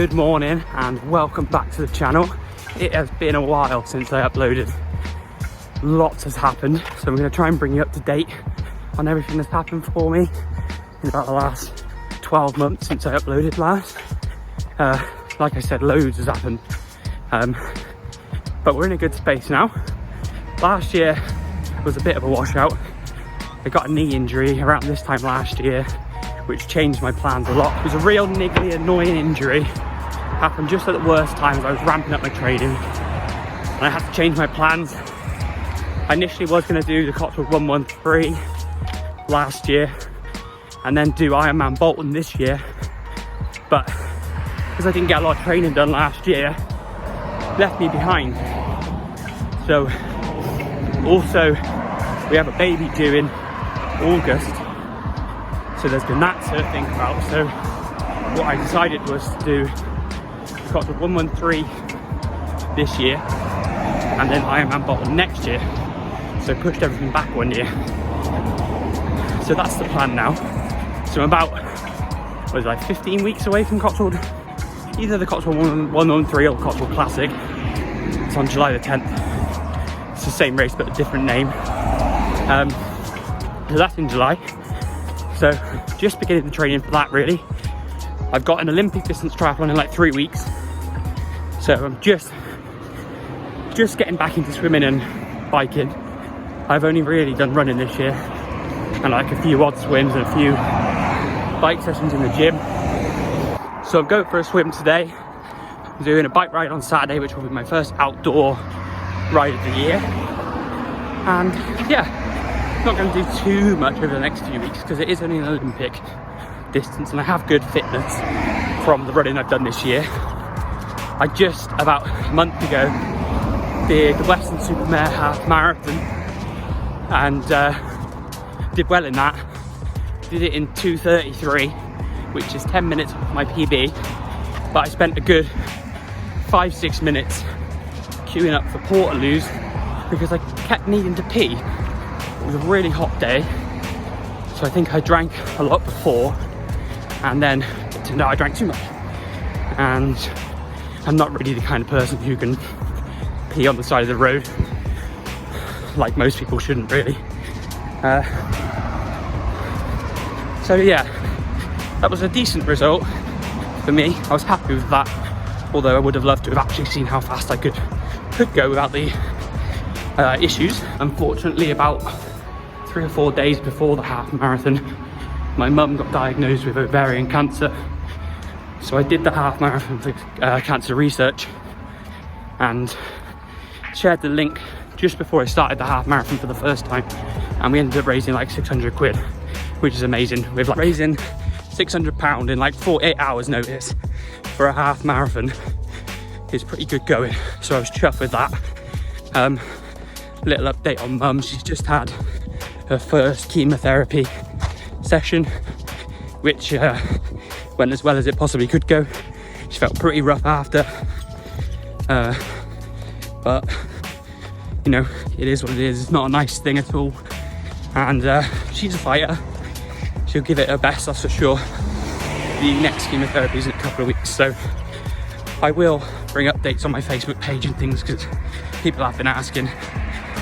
Good morning and welcome back to the channel. It has been a while since I uploaded. Lots has happened, so I'm going to try and bring you up to date on everything that's happened for me in about the last 12 months since I uploaded last. Like I said, loads has happened, but we're in a good space now. Last year was a bit of a washout. I got a knee injury around this time last year, which changed my plans a lot. It was a real niggly, annoying injury. Happened just at the worst time as I was ramping up my training, and I had to change my plans. I initially was going to do the Cotswold 113 last year and then do Ironman Bolton this year, but because I didn't get a lot of training done last year, left me behind. So also we have a baby due in August, so there's been that to think about. So what I decided was to do the Cotswold 113 this year and then Ironman Bolton next year. So pushed everything back 1 year. So that's the plan now. So I'm about, what is it, like 15 weeks away from Cotswold. Either the Cotswold 113 or the Cotswold Classic. It's on July the 10th. It's the same race but a different name. So that's in July. So just beginning the training for that really. I've got an Olympic distance triathlon in like 3 weeks. So I'm just getting back into swimming and biking. I've only really done running this year and like a few odd swims and a few bike sessions in the gym. So I'm going for a swim today. I'm doing a bike ride on Saturday, which will be my first outdoor ride of the year. And yeah, not going to do too much over the next few weeks because it is only an Olympic distance and I have good fitness from the running I've done this year. I just about a month ago did the Western Supermare half marathon and did well in that. Did it in 2:33, which is 10 minutes off my PB, but I spent a good 5-6 minutes queuing up for Portaloos because I kept needing to pee. It was a really hot day, so I think I drank a lot before and then it turned out I drank too much, and I'm not really the kind of person who can pee on the side of the road, like most people shouldn't really. So yeah, that was a decent result for me. I was happy with that, although I would have loved to have actually seen how fast I could go without the issues. Unfortunately, about 3 or 4 days before the half marathon, my mum got diagnosed with ovarian cancer. So I did the half marathon for cancer research and shared the link just before I started the half marathon for the first time, and we ended up raising like 600 quid, which is amazing. With like raising £600 in like 48 hours notice for a half marathon is pretty good going. So I was chuffed with that. Little update on mum, she's just had her first chemotherapy session, which went as well as it possibly could go. She felt pretty rough after, but you know, it is what it is. It's not a nice thing at all, and she's a fighter. She'll give it her best, that's for sure. The next chemotherapy is in a couple of weeks, so I will bring updates on my Facebook page and things because people have been asking.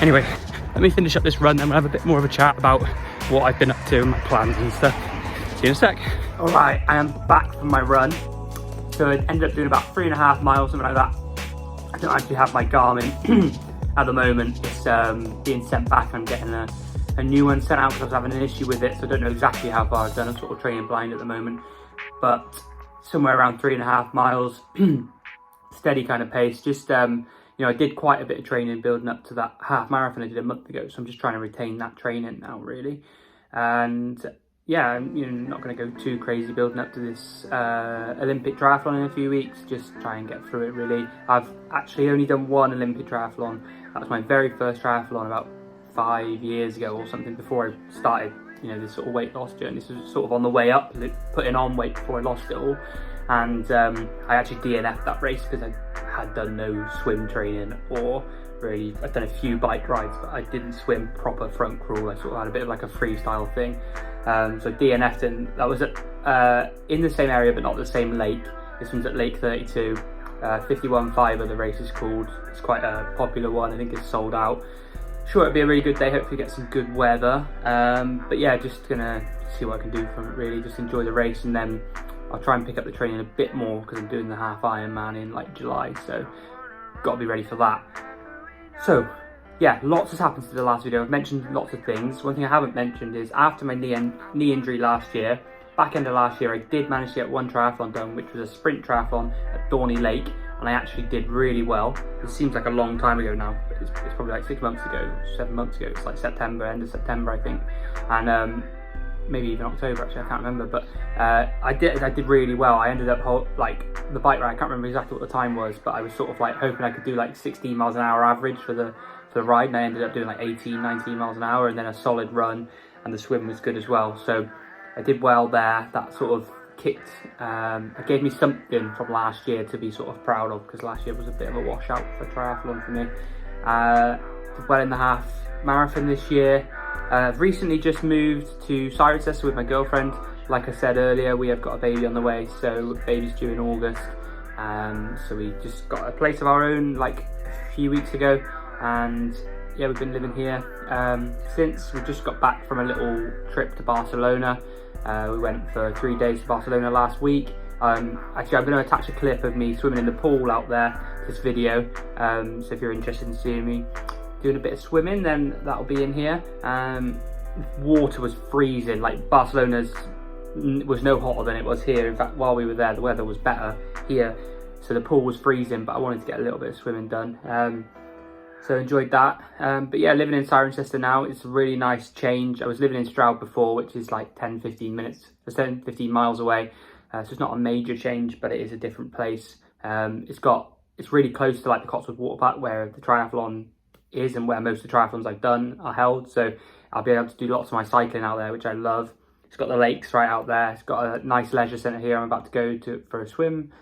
Anyway, let me finish up this run, then we'll have a bit more of a chat about what I've been up to and my plans and stuff. See you in a sec. All right, I am back from my run. So I ended up doing about 3.5 miles, something like that. I don't actually have my Garmin at the moment. It's being sent back. I'm getting a new one sent out because I was having an issue with it, so I don't know exactly how far I've done. I'm sort of training blind at the moment, but somewhere around 3.5 miles, steady kind of pace. Just you know, I did quite a bit of training building up to that half marathon I did a month ago, so I'm just trying to retain that training now really. And yeah, I'm not going to go too crazy building up to this Olympic triathlon in a few weeks. Just try and get through it really. I've actually only done one Olympic triathlon. That was my very first triathlon about 5 years ago or something, before I started, you know, this sort of weight loss journey. This was sort of on the way up, putting on weight before I lost it all. And I actually DNF'd that race because I had done no swim training, or really, I'd done a few bike rides, but I didn't swim proper front crawl. I sort of had a bit of like a freestyle thing. So DNF'd, and that was in the same area but not the same lake. This one's at Lake 32. 51.5 the race is called. It's quite a popular one. I think it's sold out. Sure, it'll be a really good day. Hopefully get some good weather. But yeah, just gonna see what I can do from it really. Just enjoy the race, and then I'll try and pick up the training a bit more because I'm doing the half Ironman in like July. So got to be ready for that. So yeah, lots has happened since the last video. I've mentioned lots of things. One thing I haven't mentioned is after my knee injury last year, back end of last year, I did manage to get one triathlon done, which was a sprint triathlon at Dorney Lake, and I actually did really well. It seems like a long time ago now, but it's probably like 6 months ago, 7 months ago. It's like September, end of September, I think, and maybe even October actually. I can't remember, but I did really well. I ended up like the bike ride. I can't remember exactly what the time was, but I was sort of like hoping I could do like 16 miles an hour average for the ride, and I ended up doing like 18, 19 miles an hour, and then a solid run, and the swim was good as well. So I did well there. That sort of kicked, it gave me something from last year to be sort of proud of, because last year was a bit of a washout for triathlon for me. Did well in the half marathon this year. I've recently just moved to Cirencester with my girlfriend. Like I said earlier, we have got a baby on the way, so baby's due in August. So we just got a place of our own like a few weeks ago, and yeah, we've been living here since. We just got back from a little trip to Barcelona. We went for 3 days to Barcelona last week. Actually, I'm going to attach a clip of me swimming in the pool out there to this video. So if you're interested in seeing me doing a bit of swimming, then that'll be in here. Water was freezing. Like Barcelona's was no hotter than it was here. In fact, while we were there, the weather was better here. So the pool was freezing, but I wanted to get a little bit of swimming done. So enjoyed that. But yeah, living in Cirencester now, it's a really nice change. I was living in Stroud before, which is like 10-15 minutes, 10-15 miles away. So it's not a major change, but it is a different place. It's really close to like the Cotswold Water Park, where the triathlon is and where most of the triathlons I've done are held. So I'll be able to do lots of my cycling out there, which I love. It's got the lakes right out there. It's got a nice leisure centre here. I'm about to go to for a swim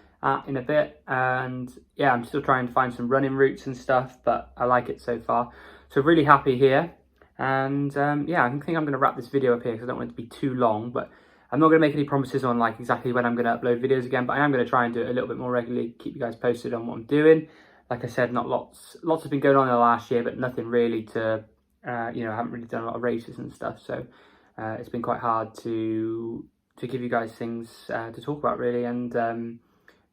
in a bit, and yeah, I'm still trying to find some running routes and stuff, but I like it so far. So really happy here, and yeah, I think I'm going to wrap this video up here because I don't want it to be too long, but I'm not going to make any promises on like exactly when I'm going to upload videos again, but I am going to try and do it a little bit more regularly, keep you guys posted on what I'm doing. Like I said, not lots has been going on in the last year, but nothing really to you know, I haven't really done a lot of races and stuff, so it's been quite hard to give you guys things to talk about really, and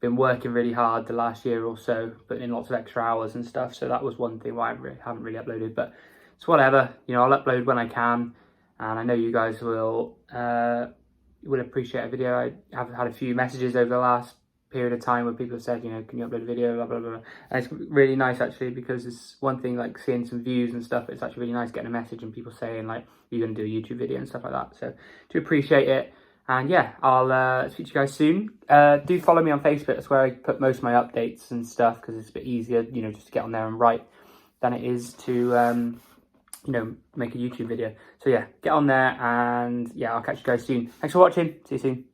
been working really hard the last year or so, putting in lots of extra hours and stuff, so that was one thing why I haven't really uploaded, but it's whatever, you know, I'll upload when I can, and I know you guys will appreciate a video. I have had a few messages over the last period of time where people have said, you know, can you upload a video, blah blah blah, and it's really nice actually, because it's one thing like seeing some views and stuff, it's actually really nice getting a message and people saying like, you're going to do a YouTube video and stuff like that, so do appreciate it. And yeah, I'll speak to you guys soon. Do follow me on Facebook. That's where I put most of my updates and stuff, because it's a bit easier, you know, just to get on there and write than it is to, you know, make a YouTube video. So yeah, get on there, and yeah, I'll catch you guys soon. Thanks for watching. See you soon.